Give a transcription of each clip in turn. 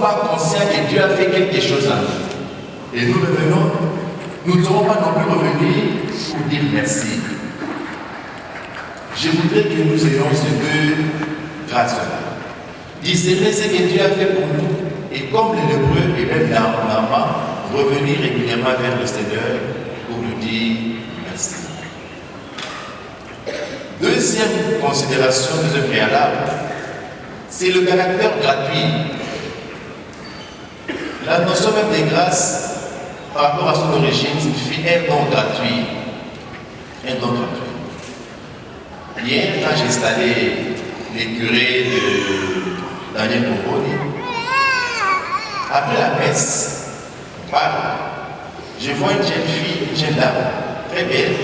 pas conscients que Dieu a fait quelque chose à nous, et nous revenons, nous ne saurons pas non plus revenir pour dire merci. Je voudrais que nous ayons ces deux grâces-là. Discerner ce que Dieu a fait pour nous, et comme les Hébreux et même l'enfant, revenir régulièrement vers le Seigneur pour lui dire merci. Deuxième considération, deuxième préalable, c'est le caractère gratuit. La notion même de grâce, par rapport à son origine, signifie un don gratuit. Un don gratuit. Hier, quand j'ai installé les curés de Daniel Boboni, après la messe, je vois une jeune fille, une jeune dame, très belle,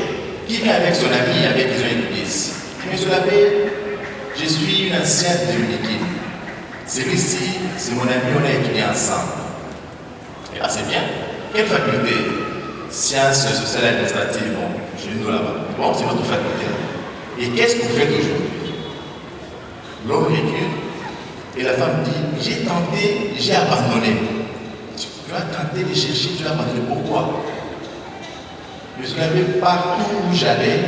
qui vient avec son ami, avec les églises. Monsieur l'abbé, je suis une ancienne de l'Uniquine. Celui-ci, c'est mon ami, on a étudié ensemble. Et là, c'est bien. Quelle faculté? Sciences sociales et administratives. Bon, chez nous là-bas. Bon, c'est votre faculté. Et qu'est-ce que vous faites aujourd'hui? L'homme recule et la femme dit, j'ai tenté, j'ai abandonné. Tu as tenté de chercher, tu as abandonné. Pourquoi? Je suis allé partout où j'allais,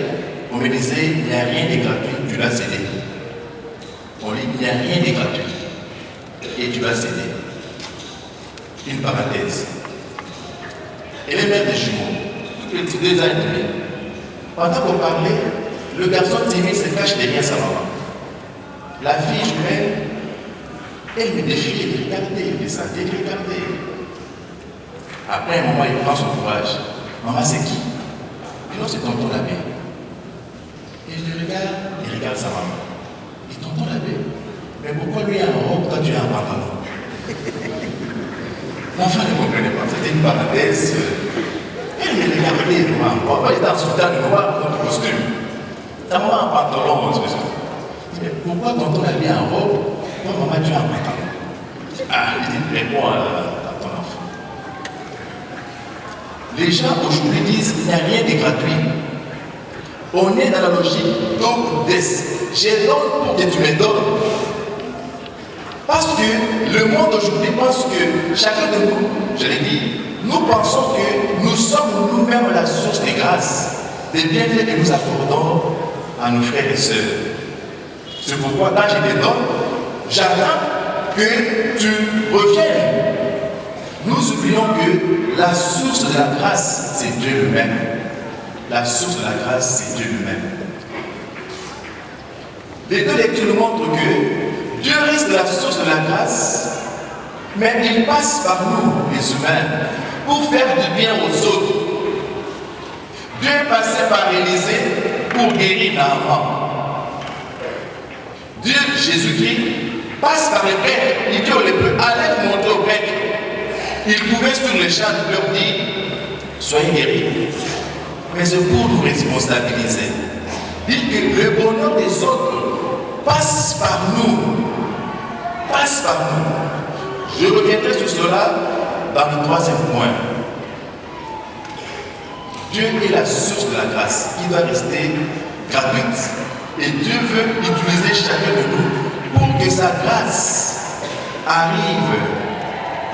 on me disait, il n'y a rien de gratuit, tu vas céder. On dit, il n'y a rien de gratuit et tu vas céder. Une parenthèse. Elle est mère des jumeaux, tout petit, 2 ans et demi. Pendant qu'on parlait, le garçon timide se cache derrière sa maman. La fille jumelle, elle me défie de regarder, de sentir, de regarder. Après un moment, il prend son courage. Maman, c'est qui? Et non, c'est tonton l'abbé. Et je le regarde, il regarde sa maman. Il dit, tonton l'abbé, mais pourquoi lui a un robe, toi tu as un pantalon? L'enfant ne comprenait pas, c'était une parenthèse. Elle me regardait, moi j'étais en soutane noir, dans le costume. Ta maman a un pantalon, mon Dieu. Mais pourquoi tonton l'abbé a un robe, toi maman tu as un pantalon? Ah, il dit, réponds à ton enfant. Les gens aujourd'hui disent qu'il n'y a rien de gratuit. On est dans la logique donc-des. Je donne pour que tu me donnes. Parce que le monde aujourd'hui pense que chacun de nous, je l'ai dit, nous pensons que nous sommes nous-mêmes la source de grâce, des bienfaits que nous accordons à nos frères et sœurs. C'est pourquoi quand je te donne, j'attends que tu reviennes. Nous oublions que la source de la grâce, c'est Dieu lui-même. La source de la grâce, c'est Dieu lui-même. Les deux lectures nous montrent que Dieu reste la source de la grâce, mais il passe par nous, les humains, pour faire du bien aux autres. Dieu est passé par Élisée pour guérir Naaman. Dieu, Jésus-Christ, passe par les Grecs. Il dit aux Hébreux, allez montrer aux Grecs. Il pouvait sur les champs de leur dire, soyez guéris. Mais c'est pour nous responsabiliser. Dit que le bonheur des autres passe par nous. Passe par nous. Je reviendrai sur cela dans le 3e point. Dieu est la source de la grâce. Il doit rester gratuite. Et Dieu veut utiliser chacun de nous pour que sa grâce arrive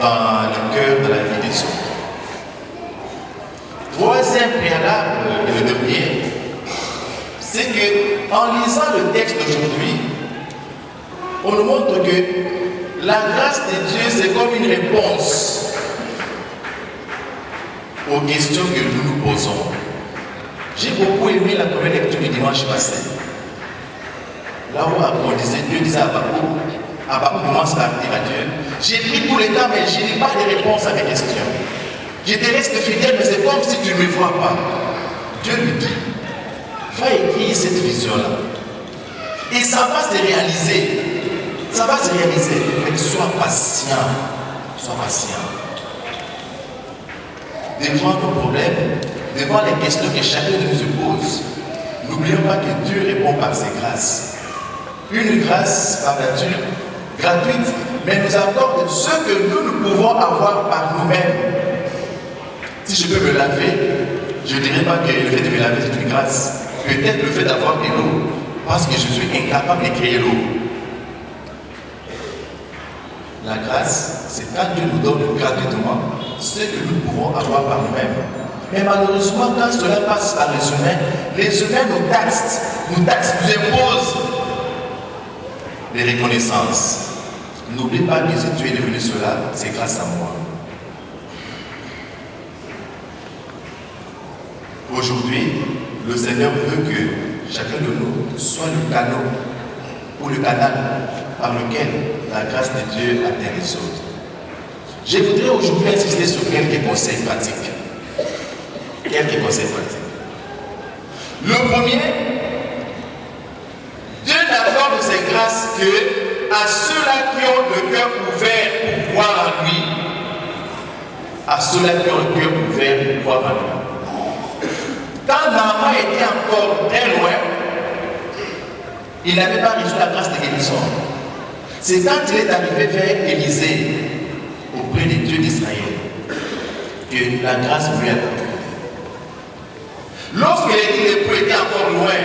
dans le cœur de la vie des autres. 3e préalable et le dernier, c'est qu'en lisant le texte d'aujourd'hui, on nous montre que la grâce de Dieu, c'est comme une réponse aux questions que nous nous posons. J'ai beaucoup aimé la première lecture du dimanche passé. Là où on disait, Dieu disait à Habakkuk commence par dire à Dieu, j'ai pris tout le temps, mais je n'ai pas de réponse à mes questions. Je te reste fidèle, mais c'est comme si tu ne me vois pas. Dieu lui dit, va écrire cette vision-là. Et ça va se réaliser. Ça va se réaliser. Mais sois patient. Sois patient. Devant nos problèmes, devant les questions que chacun de nous se pose, n'oublions pas que Dieu répond par ses grâces. Une grâce par nature, gratuite, mais nous accorde ce que nous pouvons avoir par nous-mêmes. Si je peux me laver, je ne dirais pas que le fait de me laver c'est une grâce. Peut-être le fait d'avoir de l'eau, parce que je suis incapable de créer l'eau. La grâce, c'est quand Dieu nous donne gratuitement ce que nous pouvons avoir par nous-mêmes. Mais malheureusement, quand cela passe par les humains nous taxent, nous imposent les reconnaissances. N'oublie pas que si tu es devenu cela, c'est grâce à moi. Aujourd'hui, le Seigneur veut que chacun de nous soit le canal ou le canal par lequel la grâce de Dieu atteint les autres. Je voudrais aujourd'hui insister sur quelques conseils pratiques. Quelques conseils pratiques. Le premier, Dieu n'accorde ses grâces que à ceux-là qui ont le cœur ouvert pour croire en lui. À ceux-là qui ont le cœur ouvert pour croire en lui. Quand Naaman était encore très loin, il n'avait pas reçu la grâce de guérison. C'est quand il est arrivé vers Élisée, auprès des dieux d'Israël, que la grâce lui a donné. Lorsque les lépreux étaient encore loin,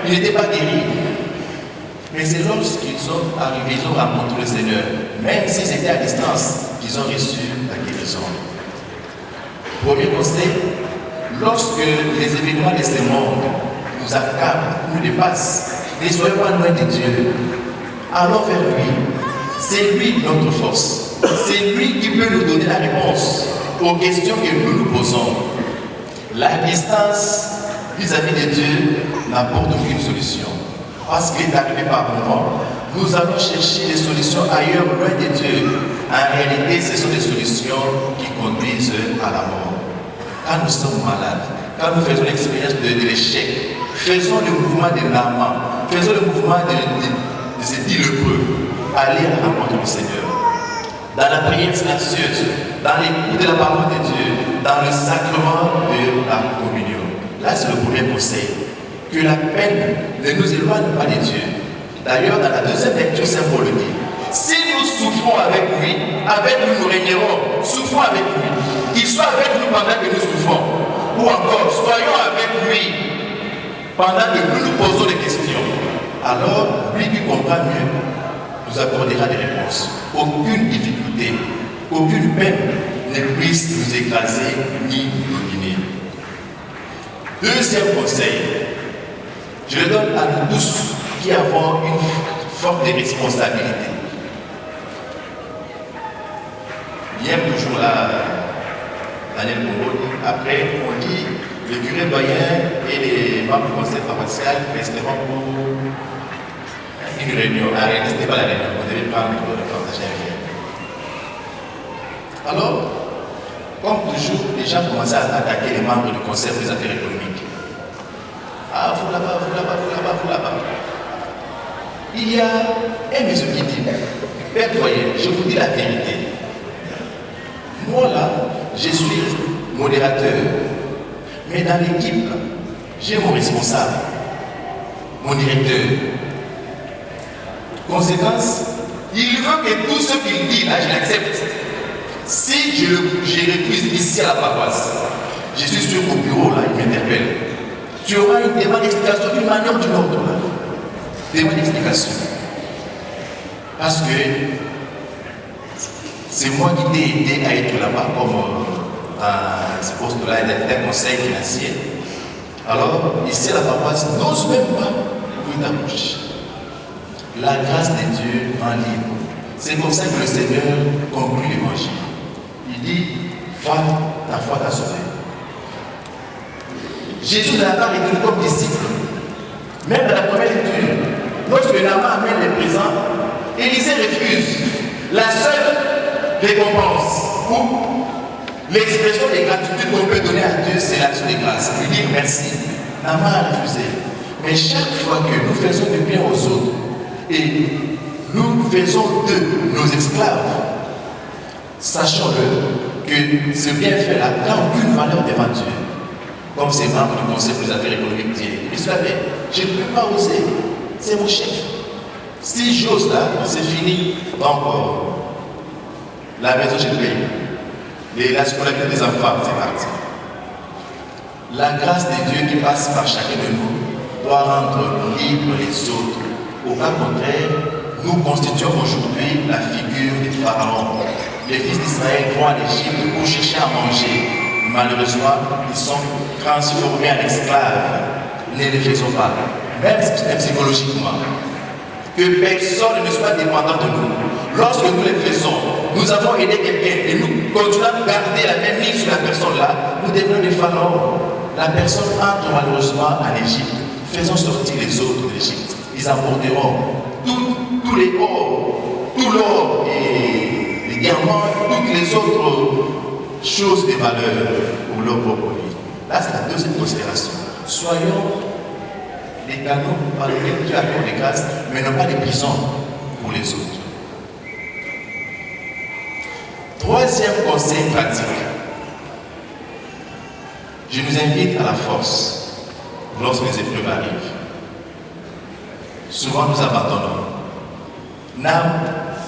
il n'était pas guéri. Mais c'est lorsqu'ils sont arrivés, ils ont rencontré le Seigneur, même s'ils étaient à distance, qu'ils ont reçu la guérison. Premier conseil, lorsque les événements de ce monde nous accablent, nous dépassent, ne soyons pas loin de Dieu. Allons vers lui. C'est lui notre force. C'est lui qui peut nous donner la réponse aux questions que nous nous posons. La distance vis-à-vis de Dieu n'apporte aucune solution. Parce qu'il est arrivé par moment, nous allons chercher des solutions ailleurs, loin de Dieu. En réalité, ce sont des solutions qui conduisent à la mort. Quand nous sommes malades, quand nous faisons l'expérience de l'échec, faisons le mouvement de Naaman, faisons le mouvement de ces 10 lépreux, aller à la rencontre du Seigneur. Dans la prière silencieuse, dans l'écoute de la parole de Dieu, dans le sacrement de la communion. Là, c'est le premier conseil. Que la peine ne nous éloigne pas de Dieu. D'ailleurs, dans la deuxième lecture, Saint Paul dit, si nous souffrons avec lui nous régnerons, souffrons avec lui. Qu'il soit avec nous pendant que nous souffrons. Ou encore, soyons avec lui pendant que nous nous posons des questions. Alors, lui qui comprend mieux, nous accordera des réponses. Aucune difficulté, aucune peine ne puisse nous écraser ni nous dominer. Deuxième conseil, je le donne à nous tous qui avons une forme de responsabilité. Hier, toujours là, Daniel Congo, après, on dit le curé doyen et les membres du conseil paroissial resteront pour une réunion. En réalité, ce n'était pas la réunion, on devait prendre le partage avec. Alors, comme toujours, les gens commençaient à attaquer les membres du conseil des affaires économiques. Ah, vous là-bas, vous là-bas, vous là-bas, vous là-bas. Il y a un monsieur qui dit, Père doyen, je vous dis la vérité. Moi là, je suis modérateur. Mais dans l'équipe, j'ai mon responsable, mon directeur. Conséquence, il veut que tout ce qu'il dit, là, je l'accepte. Si je refuse ici à la paroisse, je suis sûr qu'au bureau, là, il m'interpelle. Tu auras une demande d'explication d'une manière ou d'une autre. Demande d'explication. Parce que c'est moi qui t'ai aidé à être là-bas comme ce poste-là d'un conseil financier. Alors, ici à la paroisse, n'ose même pas ouvrir ta bouche. La grâce de Dieu en libre. C'est comme ça que le Seigneur conclut l'évangile. Il dit, va, ta foi t'a sauvé. Jésus n'a pas retenu comme disciple. Même dans la première lecture, lorsque Naaman amène les présents, Élisée refuse. La seule récompense ou l'expression de gratitude qu'on peut donner à Dieu, c'est l'action de grâce. Il dit merci. Naaman a refusé. Mais chaque fois que nous faisons du bien aux autres et nous faisons d'eux nos esclaves, sachons-le que ce bienfait-là n'a aucune valeur devant Dieu. Comme ces membres du Conseil des affaires économiques disent, mais je ne peux pas oser, c'est mon chef. Si j'ose là, c'est fini. Donc, la maison, je paye. La scolarité des enfants, c'est parti. La grâce de Dieu qui passe par chacun de nous doit rendre libres les autres. Au cas contraire, nous constituons aujourd'hui la figure des pharaons. Les fils d'Israël vont en Égypte pour chercher à manger. Malheureusement, ils sont transformés en esclaves. Ne les faisons pas, même psychologiquement. Que personne ne soit dépendant de nous. Lorsque nous les faisons, nous avons aidé quelqu'un et nous continuons à garder la même ligne sur la personne-là, nous devenons des pharaons. La personne entre malheureusement en Égypte. Faisons sortir les autres d'Égypte. Ils emporteront tous les or, tout l'or et les diamants, toutes les autres choses de valeur pour leur propre vie. Là, c'est la deuxième considération. Soyons des canaux par lesquels Dieu accorde des grâces, mais non pas des prisons pour les autres. Troisième conseil pratique. Je nous invite à la force lorsque les épreuves arrivent. Souvent nous abandonnons.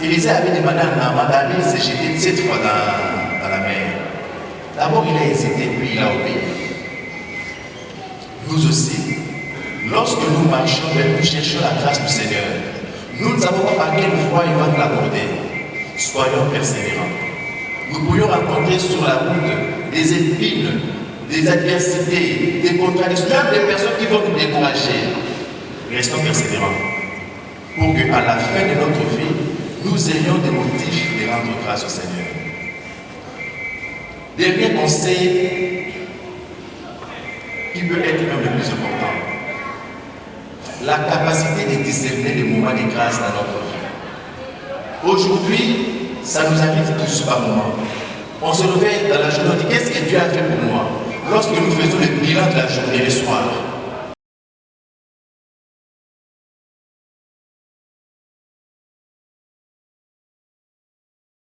Élisée avait demandé à Naaman d'aller se jeter 7 fois dans la mer. D'abord il a hésité, puis il a obéi. Nous aussi, lorsque nous marchons, nous cherchons la grâce du Seigneur. Nous ne savons pas par quelle voie il va nous l'accorder. Soyons persévérants. Nous pourrions rencontrer sur la route des épines, des adversités, des contradictions, même des personnes qui vont nous décourager. Restons persévérants pour qu'à la fin de notre vie, nous ayons des motifs de rendre grâce au Seigneur. Dernier conseil qui peut être même le plus important. La capacité de discerner les moments de grâce dans notre vie. Aujourd'hui, ça nous arrive tous par moment. On se réveille dans la journée, on dit qu'est-ce que Dieu a fait pour moi? Lorsque nous faisons le bilan de la journée le soir,